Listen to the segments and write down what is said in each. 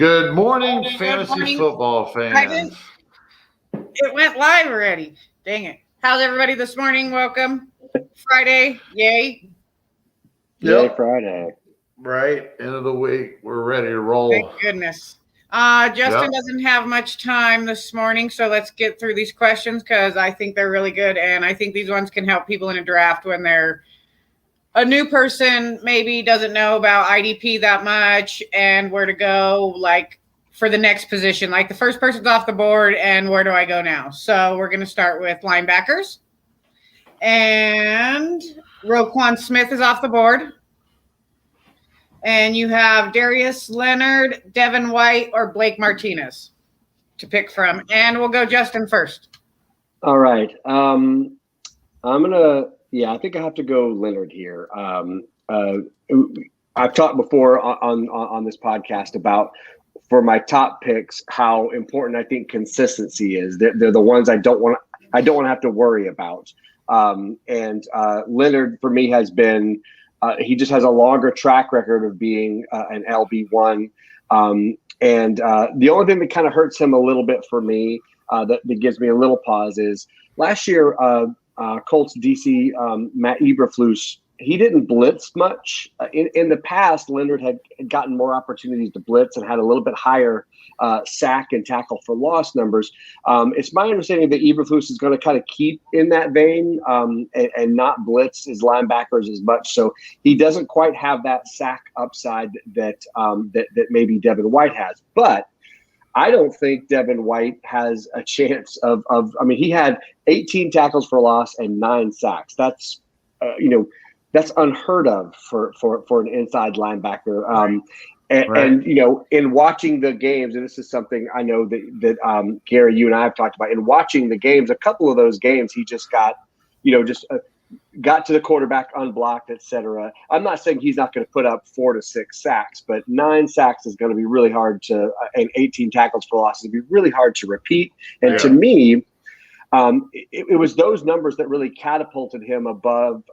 Good morning, Good fantasy morning. football I didn't. fans. It went live already. Dang it. How's everybody this morning? Welcome. Friday. Yay. Yay, Yep, Friday. right. End of the week. We're ready to Thank roll. goodness. Justin Yep. doesn't have much time this morning, so let's get through these questions because I think they're really good, and I think these ones can help people in a draft when they're a new person, maybe doesn't know about IDP that much and where to go, like for the next position. Like the first person's off the board, and where do I go now? So we're going to start with linebackers. And Roquan Smith is off the board. And you have Darius Leonard, Devin White, or Blake Martinez to pick from. And we'll go Justin first. All right. I'm I think I have to go Leonard here. I've talked before on this podcast about, for my top picks, how important I think consistency is. They're the ones I don't want to have to worry about. Leonard for me has been. He just has a longer track record of being an LB1. The only thing that kind of hurts him a little bit for me, that gives me a little pause, is last year, Colts DC, Matt Eberflus, he didn't blitz much. In the past, Leonard had gotten more opportunities to blitz and had a little bit higher sack and tackle for loss numbers. It's my understanding that Eberflus is going to kind of keep in that vein and not blitz his linebackers as much. So he doesn't quite have that sack upside that maybe Devin White has. But I don't think Devin White has a chance of he had 18 tackles for loss and 9 sacks. That's that's unheard of for an inside linebacker. And in watching the games, and this is something I know that Gary, you and I have talked about, in watching the games, a couple of those games, he just got, got to the quarterback unblocked, etc. I'm not saying he's not going to put up 4 to 6 sacks, but 9 sacks is going to be really hard to, and 18 tackles for loss is going to be really hard to repeat. And to me, it was those numbers that really catapulted him above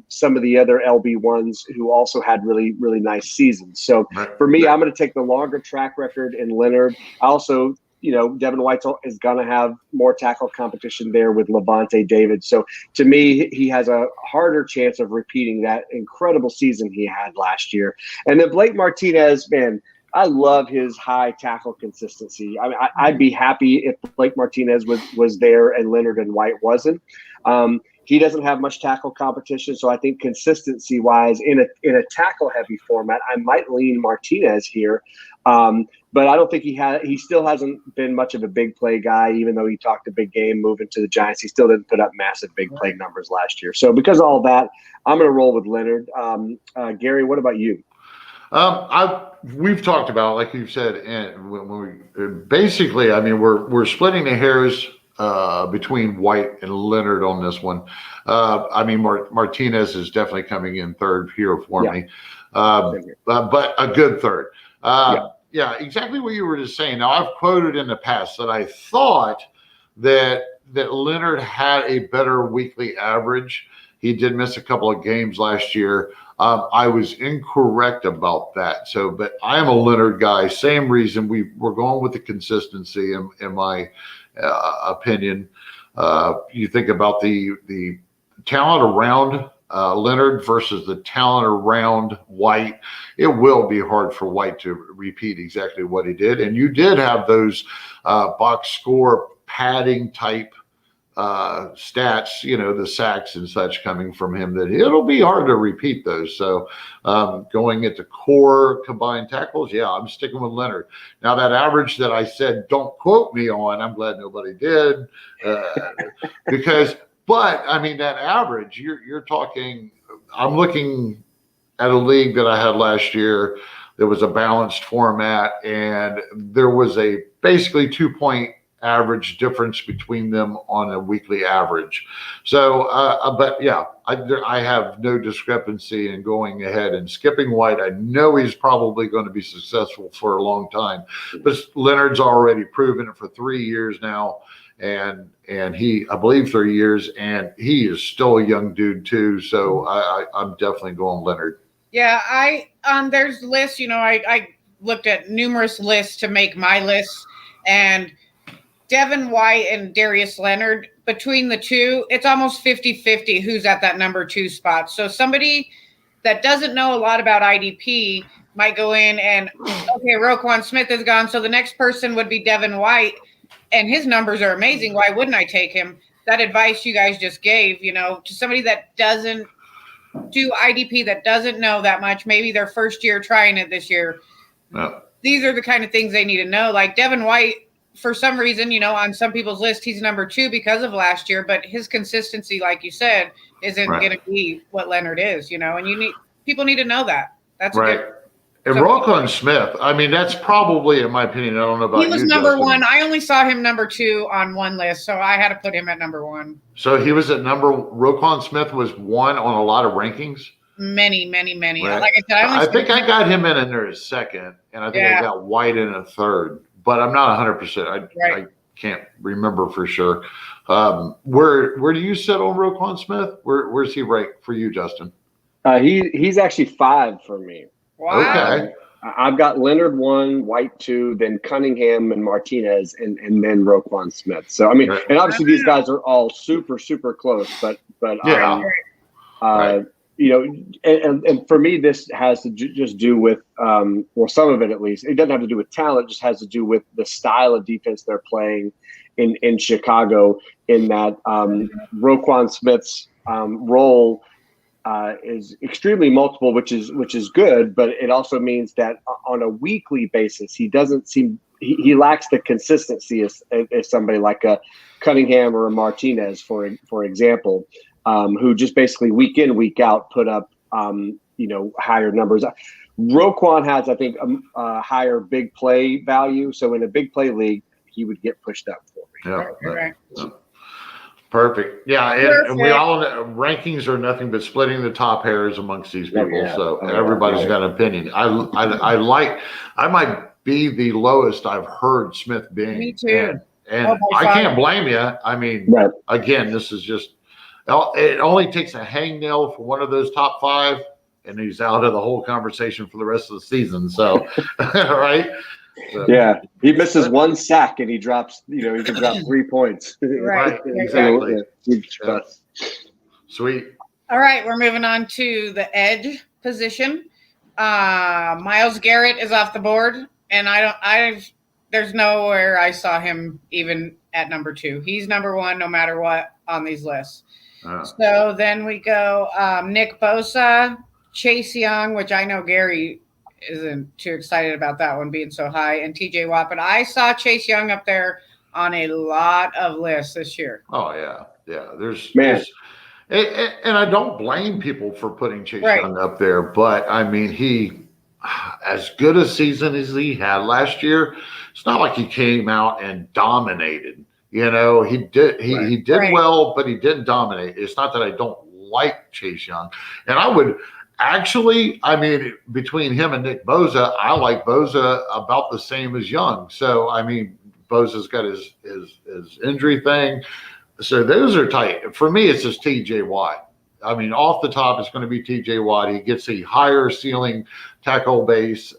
some of the other LB1s who also had really, really nice seasons. So for me, I'm going to take the longer track record in Leonard. I also, Devin White is going to have more tackle competition there with Levante David. So to me, he has a harder chance of repeating that incredible season he had last year. And then Blake Martinez, man, I love his high tackle consistency. I mean, I'd be happy if Blake Martinez was there and Leonard and White wasn't. He doesn't have much tackle competition, so I think consistency-wise, in a tackle-heavy format, I might lean Martinez here. But I don't think he still hasn't been much of a big play guy, even though he talked a big game moving to the Giants. He still didn't put up massive big play numbers last year. So because of all that, I'm going to roll with Leonard. Gary, what about you? We've talked about, like you said, and we're splitting the hairs between White and Leonard on this one. Martinez is definitely coming in third here for me, but a good third. Yeah, exactly what you were just saying. Now, I've quoted in the past that I thought that Leonard had a better weekly average. He did miss a couple of games last year. I was incorrect about that. So, but I am a Leonard guy. Same reason we're going with the consistency in my opinion. You think about the talent around Leonard versus the talent around White. It will be hard for White to repeat exactly what he did. And you did have those box score padding type stats, the sacks and such coming from him, that it'll be hard to repeat those. So going into core combined tackles, I'm sticking with Leonard. Now that average that I said, don't quote me on, I'm glad nobody did, but that average, you're talking, I'm looking at a league that I had last year. There was a balanced format, and there was a basically 2-point average difference between them on a weekly average. So, I have no discrepancy in going ahead and skipping White. I know he's probably going to be successful for a long time, but Leonard's already proven it for 3 years now. And he, I believe 3 years, and he is still a young dude too. So I'm definitely going Leonard. Yeah, there's lists, I looked at numerous lists to make my list, and Devin White and Darius Leonard, between the two, it's almost 50-50 who's at that number 2 spot. So somebody that doesn't know a lot about IDP might go in and, okay, Roquan Smith is gone, so the next person would be Devin White, and his numbers are amazing. Why wouldn't I take him? That advice you guys just gave, to somebody that doesn't do IDP, that doesn't know that much, maybe their first year trying it this year. Yeah. These are the kind of things they need to know. Like Devin White, for some reason, on some people's list, he's number 2 because of last year, but his consistency, like you said, isn't going to be what Leonard is, and people need to know that. That's right. Good. And Roquan Smith, I mean, that's probably, in my opinion, I don't know about you. He was number 1. I only saw him number 2 on one list, so I had to put him at number 1. So he was Roquan Smith was 1 on a lot of rankings? Many. Right. Like I said, I think I got him in there as 2nd, and I think I got White in a 3rd, but I'm not 100%. I can't remember for sure. Where do you sit on Roquan Smith? Where's he ranked for you, Justin? He's actually 5 for me. Wow. Okay. I've got Leonard 1, White 2, then Cunningham and Martinez, and then Roquan Smith. So I mean, and obviously these guys are all super close, but yeah. Right. And for me, this has to just do with, some of it at least. It doesn't have to do with talent; it just has to do with the style of defense they're playing in Chicago. In that Roquan Smith's role is extremely multiple, which is good, but it also means that on a weekly basis, he doesn't seem he lacks the consistency as somebody like a Cunningham or a Martinez, for example. Who just basically week in, week out put up, higher numbers. Roquan has, I think, a higher big play value. So in a big play league, he would get pushed up for me. Yeah. Perfect. Yeah. And we all know rankings are nothing but splitting the top hairs amongst these people. So everybody's got an opinion. I might be the lowest I've heard Smith being. Me too. And I can't blame you. I mean, again, this is just, it only takes a hangnail for one of those top 5, and he's out of the whole conversation for the rest of the season. So, right? So, yeah, he misses 1 sack and he drops. He can drop 3 points. Right, exactly. Yeah. Sweet. All right, we're moving on to the edge position. Myles Garrett is off the board, and there's nowhere I saw him even at number 2. He's number 1 no matter what on these lists. So then we go Nick Bosa, Chase Young, which I know Gary isn't too excited about that one being so high, and TJ Watt. But I saw Chase Young up there on a lot of lists this year. Oh, yeah. There's and I don't blame people for putting Chase Young up there, but I mean, he, as good a season as he had last year, it's not like he came out and dominated. He did well, but he didn't dominate. It's not that I don't like Chase Young. And I would actually, between him and Nick Bosa, I like Bosa about the same as Young. So, Bosa's got his injury thing. So those are tight. For me, it's just TJ Watt. Off the top, it's going to be TJ Watt. He gets a higher ceiling tackle base.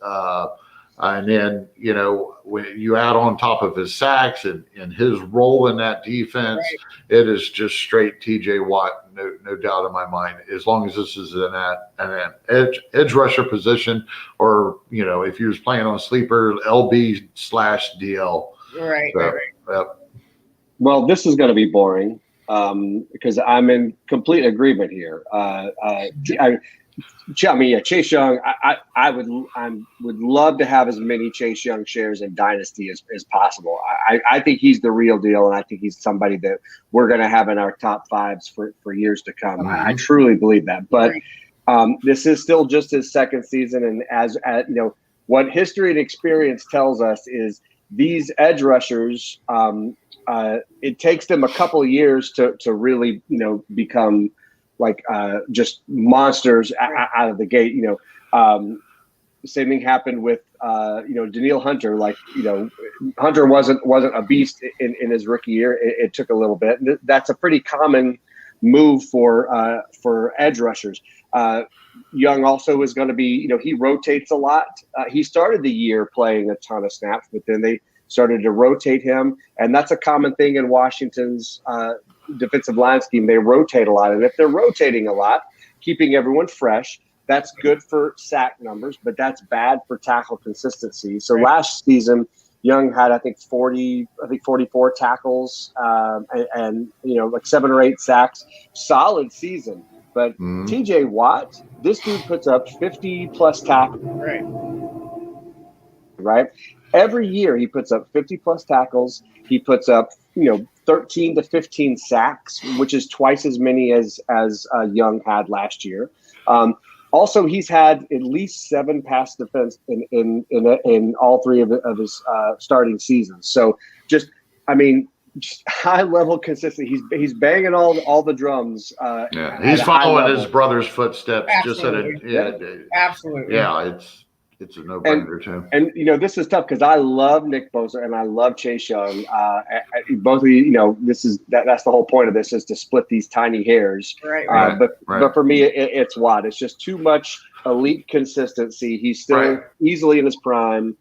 And then, when you add on top of his sacks and his role in that defense, it is just straight TJ Watt, no doubt in my mind, as long as this is an edge rusher position, or, if he was playing on sleeper, LB/DL. Right. Well, this is going to be boring because I'm in complete agreement here. Chase Young. I would love to have as many Chase Young shares in Dynasty as possible. I think he's the real deal, and I think he's somebody that we're going to have in our top 5s for years to come. I truly believe that. But this is still just his 2nd season, and as what history and experience tells us is these edge rushers. It takes them a couple of years to really become like just monsters out of the gate. Same thing happened with Danielle Hunter. Hunter wasn't a beast in his rookie year. It took a little bit. That's a pretty common move for edge rushers. Young also is going to be, he rotates a lot. He started the year playing a ton of snaps, but then they started to rotate him. And that's a common thing in Washington's defensive line scheme. They rotate a lot. And if they're rotating a lot, keeping everyone fresh, that's good for sack numbers, but that's bad for tackle consistency. So last season, Young had, I think 44 tackles and like 7 or 8 sacks. Solid season. But TJ Watt, this dude puts up 50+ tackles. Right? Every year he puts up 50+ tackles. He puts up, 13 to 15 sacks, which is twice as many as Young had last year. Also, he's had at least 7 pass defense in all 3 of his starting seasons. So just high level consistency. He's banging all the drums. He's following his brother's footsteps. Absolutely. Absolutely. Yeah, it's a no-brainer too. And this is tough because I love Nick Bosa and I love Chase Young. Both of you, that's the whole point of this, is to split these tiny hairs. Right. But for me, it's Watt. It's just too much elite consistency. He's still easily in his prime,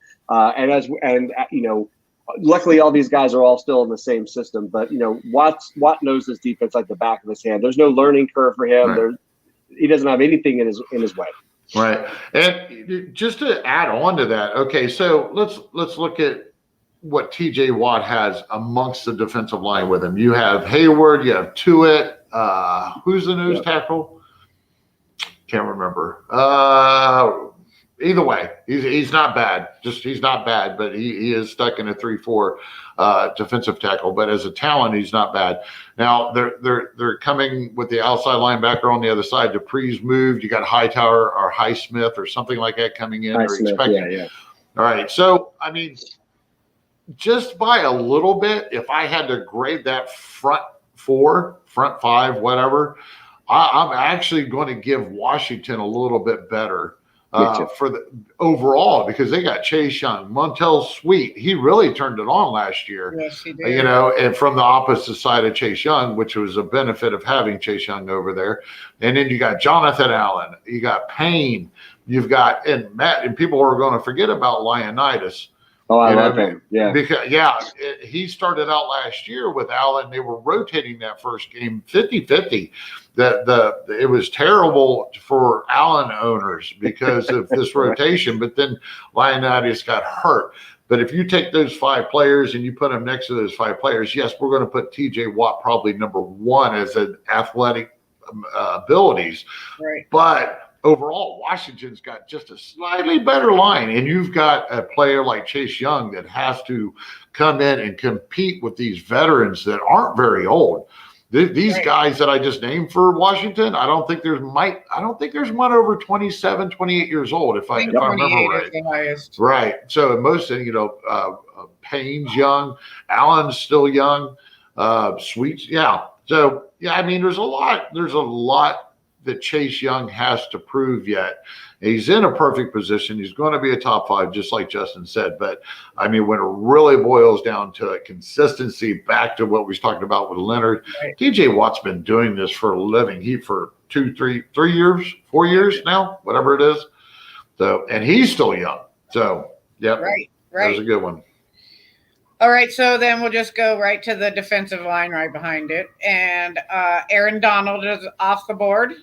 luckily all these guys are all still in the same system. But Watt knows this defense like the back of his hand. There's no learning curve for him. He doesn't have anything in his way. Right. And just to add on to that, okay, so let's look at what TJ Watt has amongst the defensive line with him. You have Hayward, you have Tuitt, who's the nose tackle? Can't remember. Either way, he's not bad. He's not bad, but he is stuck in a 3-4 defensive tackle. But as a talent, he's not bad. Now they're coming with the outside linebacker on the other side. Dupree's moved. You got Hightower or Highsmith or something like that coming in. Yeah. All right. So just by a little bit, if I had to grade that front 5, whatever, I'm actually going to give Washington a little bit better. For the overall, because they got Chase Young, Montell Sweet. He really turned it on last year. Yes, he did. And from the opposite side of Chase Young, which was a benefit of having Chase Young over there. And then you got Jonathan Allen, you got Payne, you've got Matt, and people are going to forget about Leonidas. Oh, I love him. Yeah. Because he started out last year with Allen. They were rotating that first game 50-50. It was terrible for Allen owners because of this rotation, but then Leonidas got hurt. But if you take those 5 players and you put them next to those 5 players, yes, we're going to put TJ Watt probably number 1 as an athletic abilities. Right. But overall, Washington's got just a slightly better line, and you've got a player like Chase Young that has to come in and compete with these veterans that aren't very old. These guys that I just named for Washington, I don't think there's one over 27, 28 years old, if I remember right. Is the highest. Right. So most, Payne's young, Allen's still young, Sweet's, yeah. So there's a lot that Chase Young has to prove yet. He's in a perfect position. He's going to be a top 5, just like Justin said. But when it really boils down to it, consistency, back to what we was talking about with Leonard, TJ Watt's been doing this for a living. For 2, 3 years, 4 years now, whatever it is. So, and he's still young. So, yep. Right. That was a good one. All right, so then we'll just go right to the defensive line right behind it. And Aaron Donald is off the board.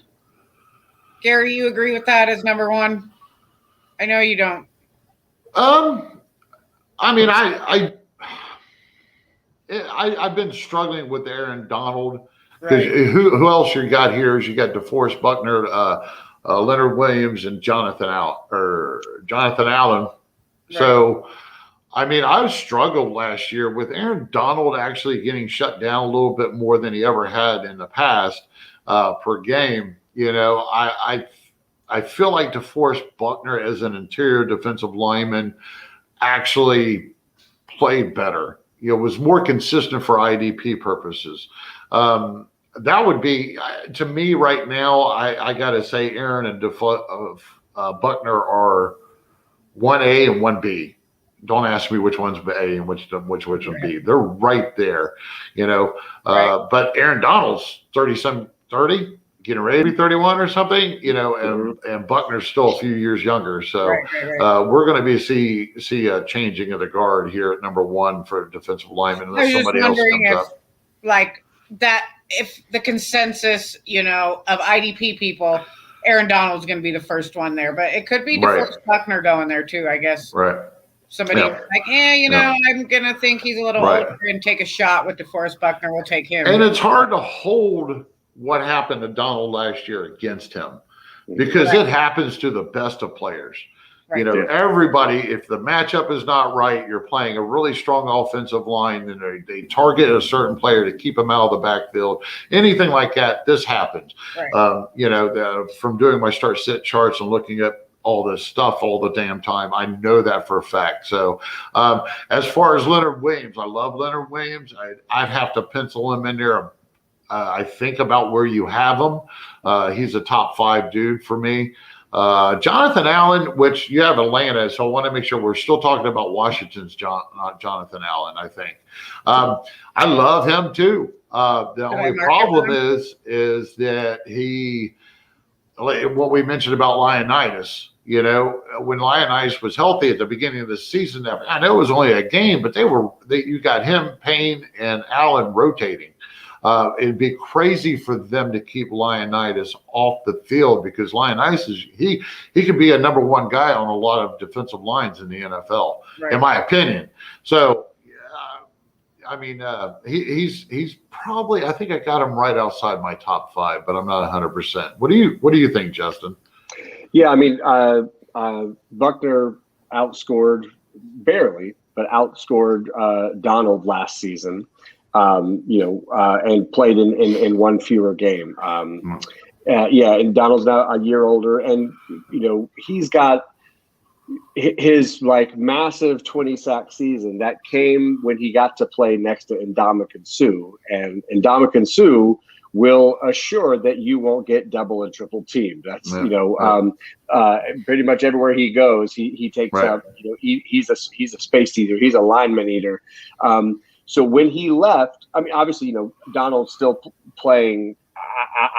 Gary, you agree with that as number 1? I know you don't. I've been struggling with Aaron Donald because who else you got here? Is you got DeForest Buckner, Leonard Williams, and Jonathan Allen. Right. So, I struggled last year with Aaron Donald actually getting shut down a little bit more than he ever had in the past per game. I feel like DeForest Buckner as an interior defensive lineman actually played better. Was more consistent for IDP purposes. That would be, to me right now, I got to say Aaron and Buckner are 1A and 1B. Don't ask me which one's A and which one's B. They're right there, But Aaron Donald's 30. getting ready to be 31 or something, and Buckner's still a few years younger. So Right. we're going to see a changing of the guard here at number 1 for defensive lineman unless somebody else comes up. Like that, if the consensus, of IDP people, Aaron Donald's going to be the first one there, but it could be DeForest Buckner going there too, I guess. Right. Somebody like, I'm going to think he's a little older and take a shot with DeForest Buckner. We'll take him. And it's hard to hold what happened to Donald last year against him because it happens to the best of players. Right. Everybody, if the matchup is not right, you're playing a really strong offensive line and they target a certain player to keep him out of the backfield. Anything like that, this happens. Right. From doing my start sit charts and looking at all this stuff all the damn time, I know that for a fact. So as far as Leonard Williams, I love Leonard Williams. I'd have to pencil him in there. I think about where you have him. He's a top 5 dude for me. Jonathan Allen, which you have Atlanta, so I want to make sure we're still talking about Washington's Jonathan Allen, I think. I love him too. The only problem is that what we mentioned about Leonidas, when Leonidas was healthy at the beginning of the season, I know it was only a game, but you got him, Payne, and Allen rotating. It'd be crazy for them to keep Leonidas off the field because Leonidas he could be a number 1 guy on a lot of defensive lines in the NFL, in my opinion. So, he's probably, I think I got him right outside my top 5, but I'm not 100%. What do you think, Justin? Yeah, Buckner barely outscored Donald last season. And played in 1 fewer game. And Donald's now a year older, and he's got his massive 20-sack season that came when he got to play next to Ndamukong Suh, and Ndamukong Suh will assure that you won't get double and triple teamed. That's pretty much everywhere he goes, he takes up. He's a space eater. He's a lineman eater. So when he left, obviously, Donald's still playing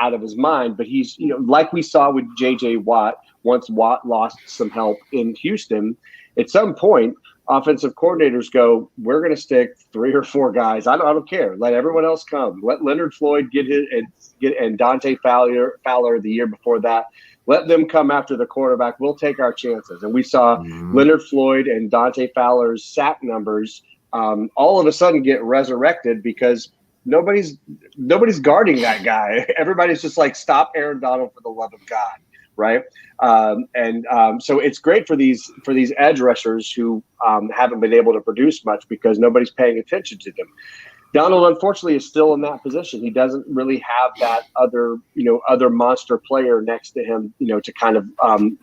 out of his mind, but he's, like we saw with J.J. Watt, once Watt lost some help in Houston, at some point, offensive coordinators go, we're going to stick 3 or 4 guys. I don't care. Let everyone else come. Let Leonard Floyd and Dante Fowler the year before that. Let them come after the quarterback. We'll take our chances. And we saw Leonard Floyd and Dante Fowler's sack numbers all of a sudden get resurrected because nobody's guarding that guy. Everybody's just like, stop Aaron Donald for the love of God, right? So it's great for these edge rushers who haven't been able to produce much because nobody's paying attention to them. Donald, unfortunately, is still in that position. He doesn't really have that other monster player next to him, to kind of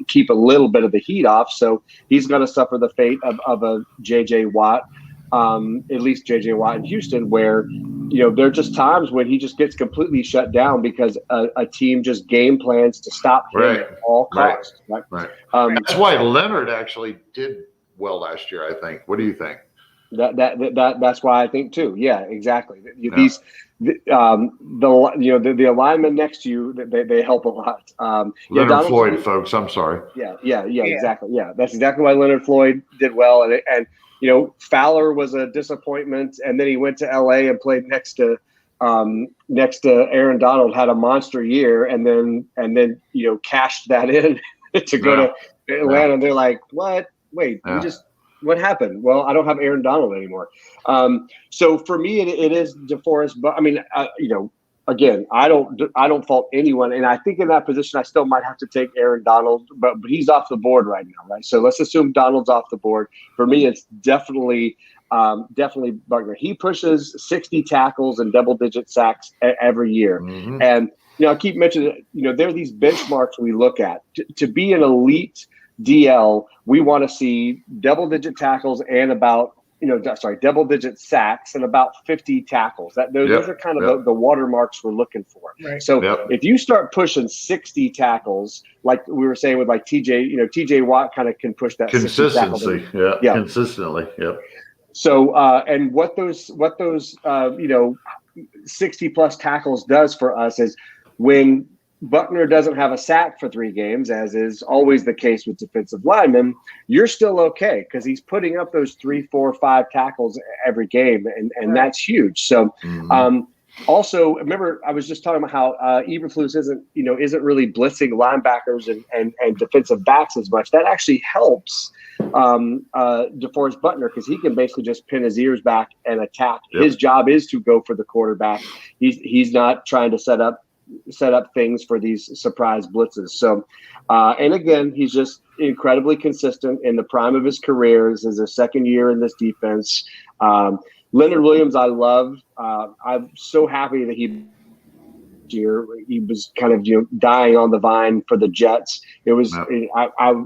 keep a little bit of the heat off. So he's going to suffer the fate of a J.J. Watt. At least J.J. Watt in Houston, where, there are just times when he just gets completely shut down because a team just game plans to stop him at all costs. Right. That's why Leonard actually did well last year, I think. What do you think? That's why I think too. Yeah, exactly. The alignment next to you, they help a lot. Leonard Floyd, folks. I'm sorry. Yeah, exactly. Yeah, that's exactly why Leonard Floyd did well, and Fowler was a disappointment, and then he went to LA and played next to Aaron Donald, had a monster year, and then cashed that in to go to Atlanta. And they're like, what? Wait, what happened? Well, I don't have Aaron Donald anymore. So for me, it is DeForest. But again, I don't fault anyone, and I think in that position, I still might have to take Aaron Donald, but he's off the board right now, right? So let's assume Donald's off the board. For me, it's definitely Buckner. He pushes 60 tackles and double-digit sacks every year, and I keep mentioning, there are these benchmarks we look at to be an elite DL. We want to see double-digit tackles and double-digit sacks and about 50 tackles. Those are kind of the watermarks we're looking for. Right. So if you start pushing 60 tackles, like we were saying with like TJ Watt kind of can push that consistency. Consistently. Yep. So and what those 60 plus tackles does for us is when Buckner doesn't have a sack for 3 games, as is always the case with defensive linemen, you're still okay because he's putting up those 3, 4, 5 tackles every game, and that's huge. So, also, remember, I was just talking about how Eberflus isn't really blitzing linebackers and defensive backs as much. That actually helps DeForest Buckner because he can basically just pin his ears back and attack. Yep. His job is to go for the quarterback. He's not trying to set up things for these surprise blitzes. So, and again, he's just incredibly consistent in the prime of his career. This is his second year in this defense. Leonard Williams, I love. I'm so happy that he was kind of dying on the vine for the Jets. It was I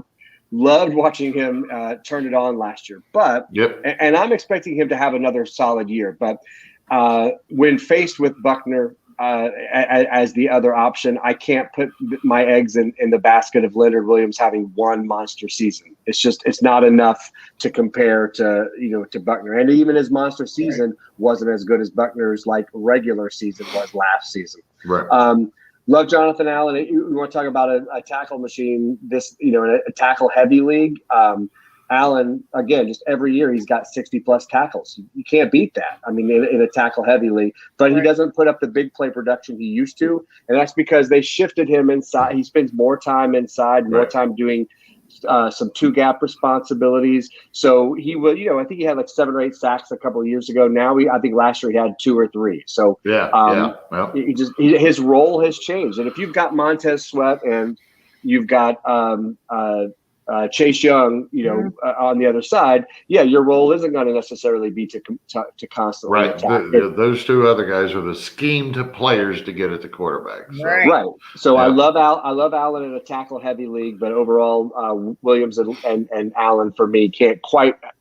loved watching him turn it on last year. But and I'm expecting him to have another solid year. But when faced with Buckner as the other option, I can't put my eggs in the basket of Leonard Williams having one monster season. It's not enough to compare to Buckner. And even his monster season wasn't as good as Buckner's regular season was last season. Right. Love Jonathan Allen. We want to talk about a tackle machine. In a tackle heavy league. Allen, again, just every year he's got 60-plus tackles. You can't beat that. I mean, in a tackle-heavy league. But he doesn't put up the big play production he used to, and that's because they shifted him inside. He spends more time inside, more time doing some 2-gap responsibilities. So he would, I think he had 7 or 8 sacks a couple of years ago. Now I think last year he had 2 or 3. So his role has changed. And if you've got Montez Sweat and you've got Chase Young, on the other side, your role isn't going to necessarily be to constantly attack. Those 2 other guys are the schemed players to get at the quarterback. So. Right. So I love Allen in a tackle heavy league, but overall, Williams and Allen for me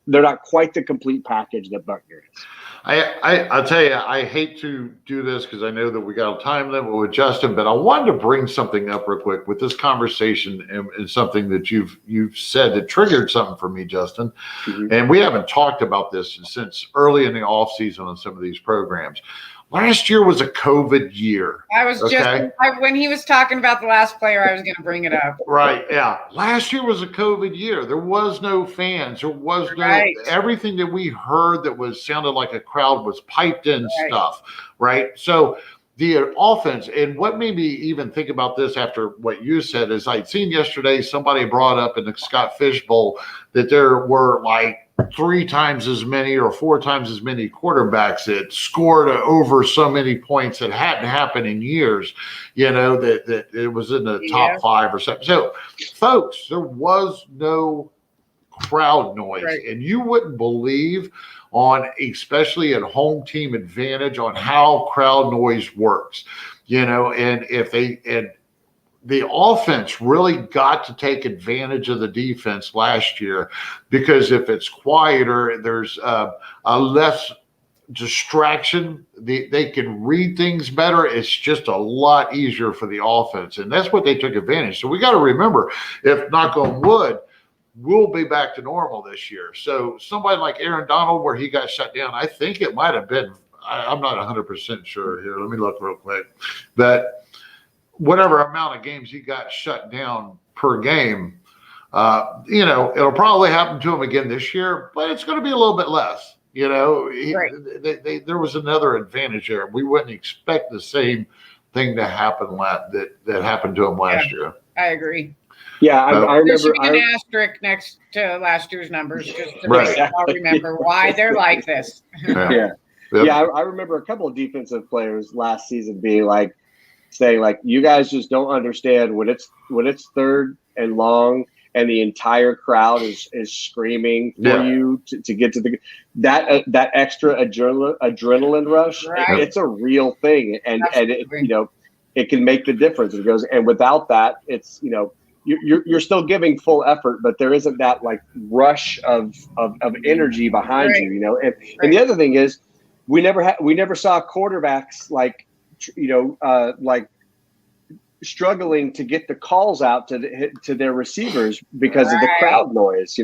they're not quite the complete package that Buckner is. I'll tell you, I hate to do this because I know that we got a time limit with Justin, but I wanted to bring something up real quick with this conversation and something that you've said that triggered something for me, Justin. Mm-hmm. And we haven't talked about this since early in the off season on some of these programs. Last year was a COVID year. I was when he was talking about the last player, I was going to bring it up. Right. Yeah. Last year was a COVID year. There was no fans. There was everything that we heard that sounded like a crowd was piped in stuff. Right. So the offense, and what made me even think about this after what you said is I'd seen yesterday somebody brought up in the Scott Fish Bowl that there were 3 times as many or 4 times as many quarterbacks that scored over so many points that hadn't happened in years, that it was in the top 5 or something. So, folks, there was no crowd noise. Right. And you wouldn't believe especially at home team advantage on how crowd noise works, and if the offense really got to take advantage of the defense last year because if it's quieter, there's a less distraction. They can read things better. It's just a lot easier for the offense, and that's what they took advantage. So we got to remember, if knock on wood, we'll be back to normal this year. So somebody like Aaron Donald, where he got shut down, I think it might have been, I'm not 100% sure here. Let me look real quick. But whatever amount of games he got shut down per game, it'll probably happen to him again this year, but it's going to be a little bit less. There was another advantage there. We wouldn't expect the same thing to happen that happened to him last year. I agree. Yeah, I remember. There should be an asterisk next to last year's numbers just to make y'all remember why they're like this. I remember a couple of defensive players last season being saying you guys just don't understand when it's 3rd and long and the entire crowd is screaming for you to get to that extra adrenaline rush. Right. It's a real thing, and it can make the difference. It goes, and without that, it's you're still giving full effort, but there isn't that rush of energy behind you. And the other thing is, we never saw quarterbacks struggling to get the calls out to their receivers because of the crowd noise.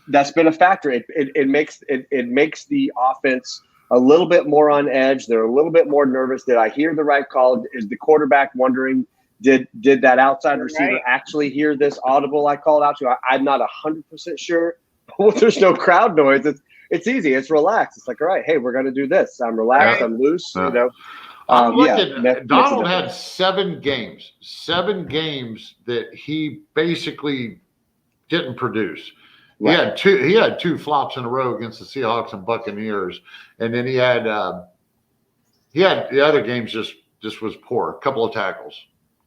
That's been a factor. It makes the offense a little bit more on edge. They're a little bit more nervous. Did I hear the right call? Is the quarterback wondering, did that outside receiver actually hear this audible I called out to? I'm not 100% sure. Well, there's no crowd noise. It's easy. It's relaxed. It's like, all right, hey, we're going to do this. I'm relaxed. I'm loose. You know. I'm looking. Donald had 7 games that he basically didn't produce. Right. He had two flops in a row against the Seahawks and Buccaneers, and then he had the other games just was poor. A couple of tackles.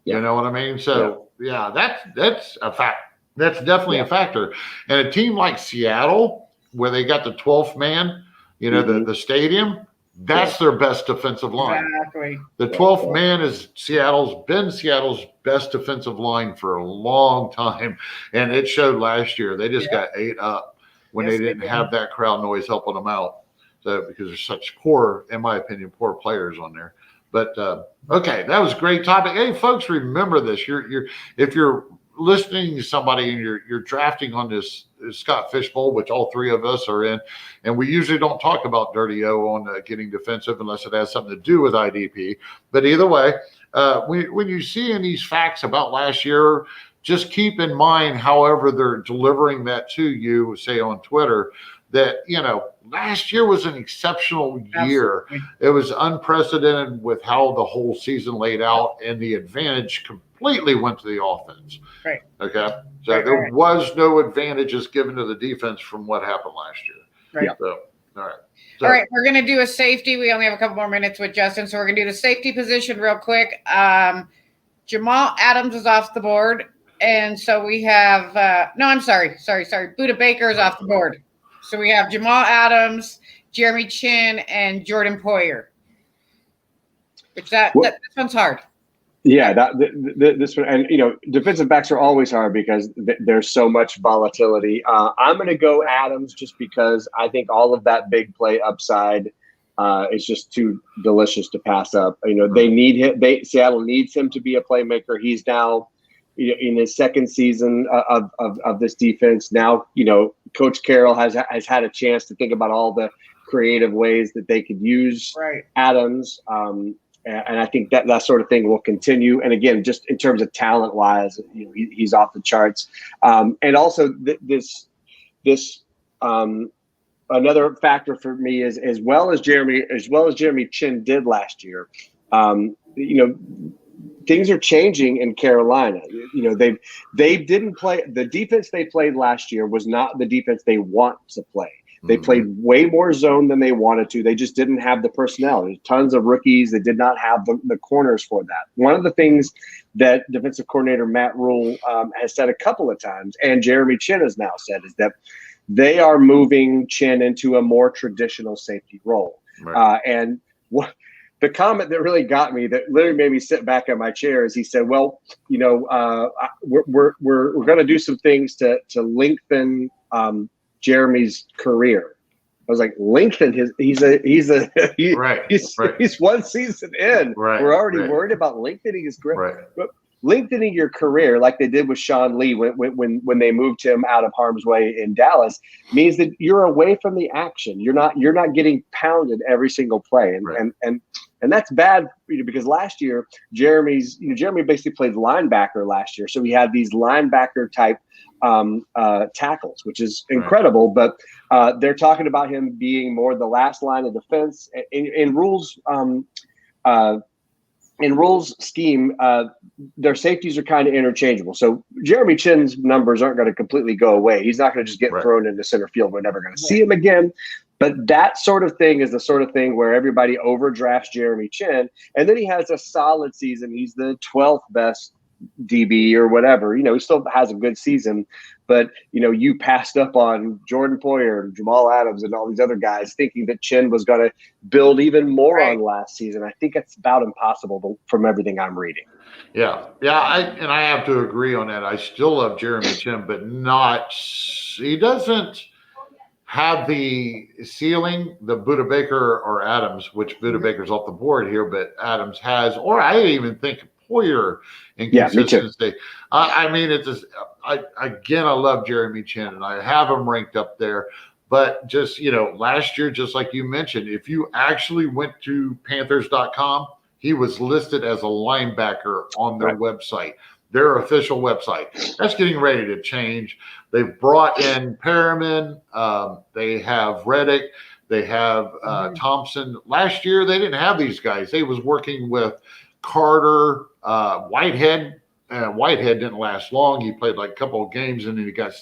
Yeah. You know what I mean? So that's a fact. That's definitely a factor. And a team like Seattle, where they got the 12th man, you know, the stadium, that's their best defensive line. Exactly. The 12th man is Seattle's best defensive line for a long time. And it showed last year. They just got ate up when they didn't have that crowd noise helping them out. So because there's such poor, in my opinion, poor players on there. But okay, that was a great topic. Hey, folks, remember this. If you're listening to somebody and you're drafting on this Scott Fishbowl, which all 3 of us are in, and we usually don't talk about Dirty O on getting defensive unless it has something to do with IDP. But either way, when you see in these facts about last year, just keep in mind, however they're delivering that to you, say on Twitter, that, you know, last year was an exceptional year. Absolutely. It was unprecedented with how the whole season laid out, and the advantage completely went to the offense. Right. Okay. So there was no advantages given to the defense from what happened last year. Right. So, all right. All right. We're going to do a safety. We only have a couple more minutes with Justin, so we're going to do the safety position real quick. Jamal Adams is off the board. And so we have, no, I'm sorry. Buda Baker is off the board. So we have Jamal Adams, Jeremy Chin, and Jordan Poyer. Which this one's hard. Yeah, this one, and you know, defensive backs are always hard because there's so much volatility. I'm going to go Adams just because I think all of that big play upside is just too delicious to pass up. You know, they need him. Seattle needs him to be a playmaker. He's now, you know, in his second season of this defense. Now, you know, Coach Carroll has had a chance to think about all the creative ways that they could use Adams. And I think that sort of thing will continue. And again, just in terms of talent wise, you know, he's off the charts. And also this another factor for me is as well as Jeremy Chin did last year. You know, things are changing in Carolina. You know, they didn't play the defense they played last year was not the defense they want to play. They played way more zone than they wanted to. They just didn't have the personnel. There's tons of rookies. They did not have the corners for that. One of the things that defensive coordinator Matt Rule has said a couple of times, and Jeremy Chin has now said, is that they are moving Chin into a more traditional safety role. Right. And what the comment that really got me, that literally made me sit back in my chair, is he said, "Well, you know, we're going to do some things to lengthen." Jeremy's career. I was like, lengthen he's one season in. Right. We're already worried about lengthening his career. Right. But lengthening your career, like they did with Sean Lee when they moved him out of harm's way in Dallas, means that you're away from the action. You're not getting pounded every single play. And that's bad, you know, because last year Jeremy basically played linebacker last year. So he had these linebacker type tackles, which is incredible. But they're talking about him being more the last line of defense. In Rule's scheme, their safeties are kind of interchangeable. So Jeremy Chin's numbers aren't going to completely go away. He's not going to just get thrown into center field. We're never going to see him again. But that sort of thing is the sort of thing where everybody overdrafts Jeremy Chin, and then he has a solid season. He's the 12th best DB or whatever. You know, he still has a good season, but you know, you passed up on Jordan Poyer and Jamal Adams and all these other guys thinking that Chin was going to build even more on last season. I think it's about impossible from everything I'm reading. Yeah. I have to agree on that. I still love Jeremy Chin, but he doesn't have the ceiling the Buda Baker or Adams, which Buda Baker's off the board here, but Adams has, or I even think Poyer inconsistency. Yeah, I mean, it's just, I love Jeremy Chin, and I have him ranked up there, But just, last year, just like you mentioned, if you actually went to Panthers.com, he was listed as a linebacker on their website, their official website. That's getting ready to change. They've brought in Perriman. They have Reddick. They have Thompson. Last year, they didn't have these guys. They was working with Carter, Whitehead. Whitehead didn't last long. He played like a couple of games and then he got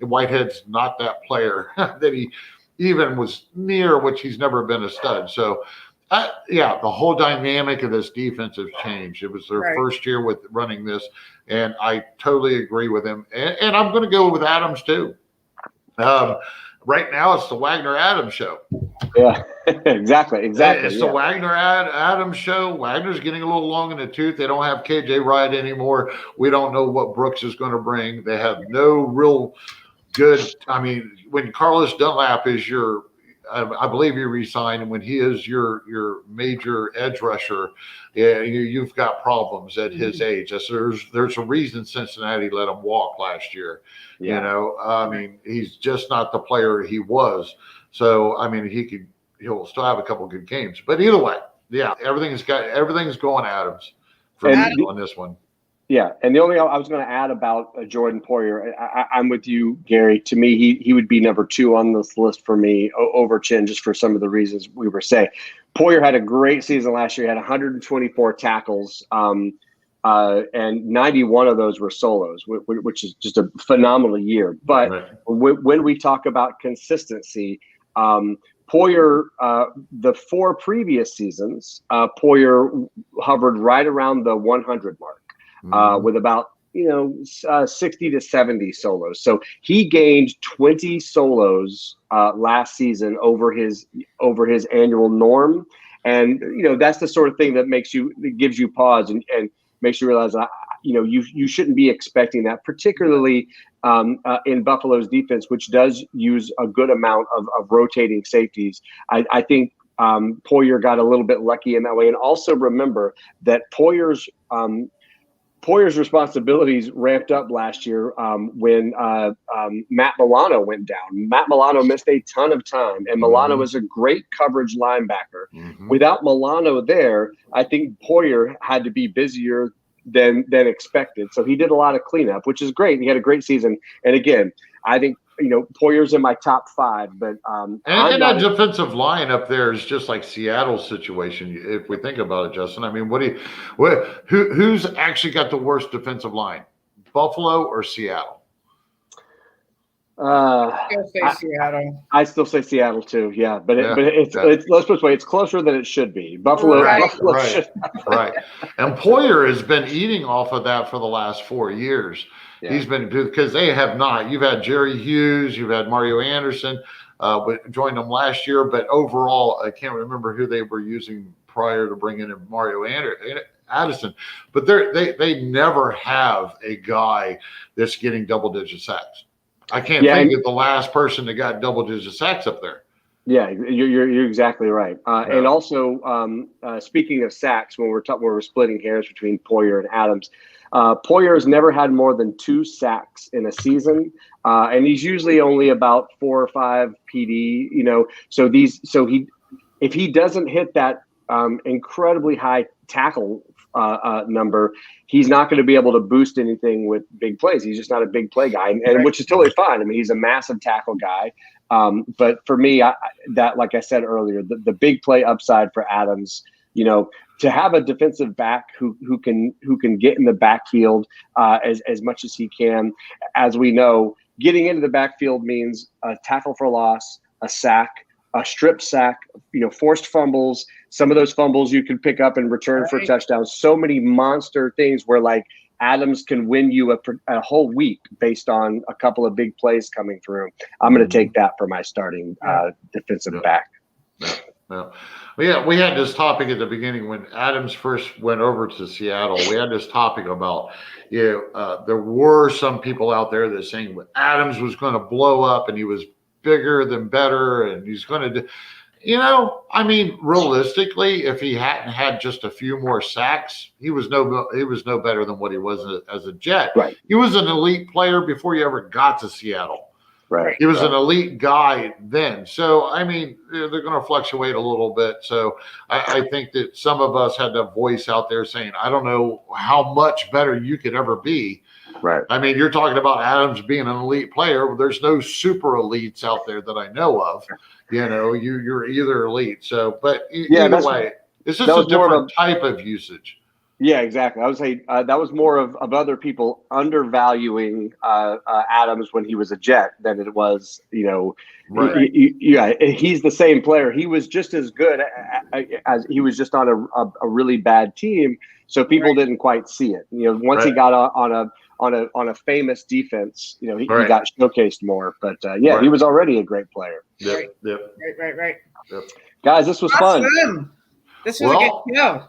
Whitehead's not that player that he even was near, which he's never been a stud. So, the whole dynamic of this defense has changed. It was their first year with running this, and I totally agree with him. And I'm going to go with Adams too. Right now, it's the Wagner Adams show. Yeah, exactly. It's the Wagner Adams show. Wagner's getting a little long in the tooth. They don't have KJ Wright anymore. We don't know what Brooks is going to bring. They have no real good. I mean, when Carlos Dunlap is your, I believe he resigned, and when he is your major edge rusher, you've got problems at his age. There's a reason Cincinnati let him walk last year. I mean, he's just not the player he was. So, I mean, he'll still have a couple good games. But either way, everything's going Adams for me on this one. Yeah, and the only I was going to add about Jordan Poyer, I'm with you, Gary. To me, he would be number 2 on this list for me over Chin, just for some of the reasons we were saying. Poyer had a great season last year. He had 124 tackles, and 91 of those were solos, which is just a phenomenal year. But when we talk about consistency, Poyer, the 4 previous seasons, Poyer hovered right around the 100 mark. With about 60 to 70 solos. So he gained 20 solos last season over his annual norm, and that's the sort of thing that gives you pause and makes you realize you shouldn't be expecting that, particularly in Buffalo's defense, which does use a good amount of rotating safeties. I think Poyer got a little bit lucky in that way, and also remember that Poyer's responsibilities ramped up last year when Matt Milano went down. Matt Milano missed a ton of time, and Milano was a great coverage linebacker. Without Milano there, I think Poyer had to be busier than expected. So he did a lot of cleanup, which is great. He had a great season. And again, I think Poyer's in my top 5, but and that defensive line up there is just like Seattle's situation. If we think about it, Justin, I mean, who's actually got the worst defensive line, Buffalo or Seattle? Seattle. I still say Seattle too. Yeah, but it's let's put it this way: it's closer than it should be. Buffalo, right. Right. And Poyer has been eating off of that for the last 4 years. Yeah. He's been, because they have not. You've had Jerry Hughes, you've had Mario Anderson, joined them last year, but overall, I can't remember who they were using prior to bringing in Mario Addison. But they never have a guy that's getting double-digit sacks. I can't think of the last person that got double-digit sacks up there. Yeah, you're exactly right. And also, speaking of sacks, when we're splitting hairs between Poyer and Adams, Poyer has never had more than 2 sacks in a season, and he's usually only about 4 or 5 PD. If he doesn't hit that incredibly high tackle number, he's not going to be able to boost anything with big plays. He's just not a big play guy, and which is totally fine. I mean, he's a massive tackle guy. But for me, like I said earlier, the big play upside for Adams, to have a defensive back who can get in the backfield as much as he can. As we know, getting into the backfield means a tackle for loss, a sack, a strip sack, forced fumbles. Some of those fumbles you can pick up and return for touchdowns. So many monster things where Adams can win you a whole week based on a couple of big plays coming through. I'm going to take that for my starting defensive back. Yeah, we had this topic at the beginning when Adams first went over to Seattle. We had this topic about, there were some people out there that saying Adams was going to blow up and he was bigger than better and he's going to do. I mean, realistically, if he hadn't had just a few more sacks, he was no better than what he was as a Jet. Right. He was an elite player before he ever got to Seattle. Right. He was an elite guy then. So, I mean, they're going to fluctuate a little bit. So I think that some of us had a voice out there saying, I don't know how much better you could ever be. Right. I mean, you're talking about Adams being an elite player. There's no super elites out there that I know of. You know, you're either elite. So, but either way, it's just a different type of usage. Yeah, exactly. I would say that was more of other people undervaluing Adams when he was a Jet than it was, you know, right. He's the same player. He was just as good as he was just on a really bad team. So people didn't quite see it. You know, once he got on a famous defense, you know, he got showcased more. But he was already a great player. Yep. Right. Yep. Guys, this was fun. This was a good show.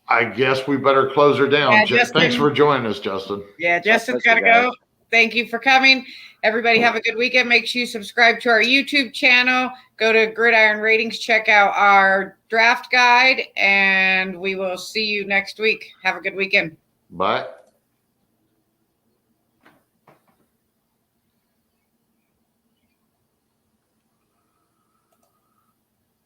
I guess we better close her down. Yeah, thanks for joining us, Justin. Yeah, Justin's got to go. Thank you for coming. Everybody have a good weekend. Make sure you subscribe to our YouTube channel. Go to Gridiron Ratings. Check out our draft guide. And we will see you next week. Have a good weekend. Bye.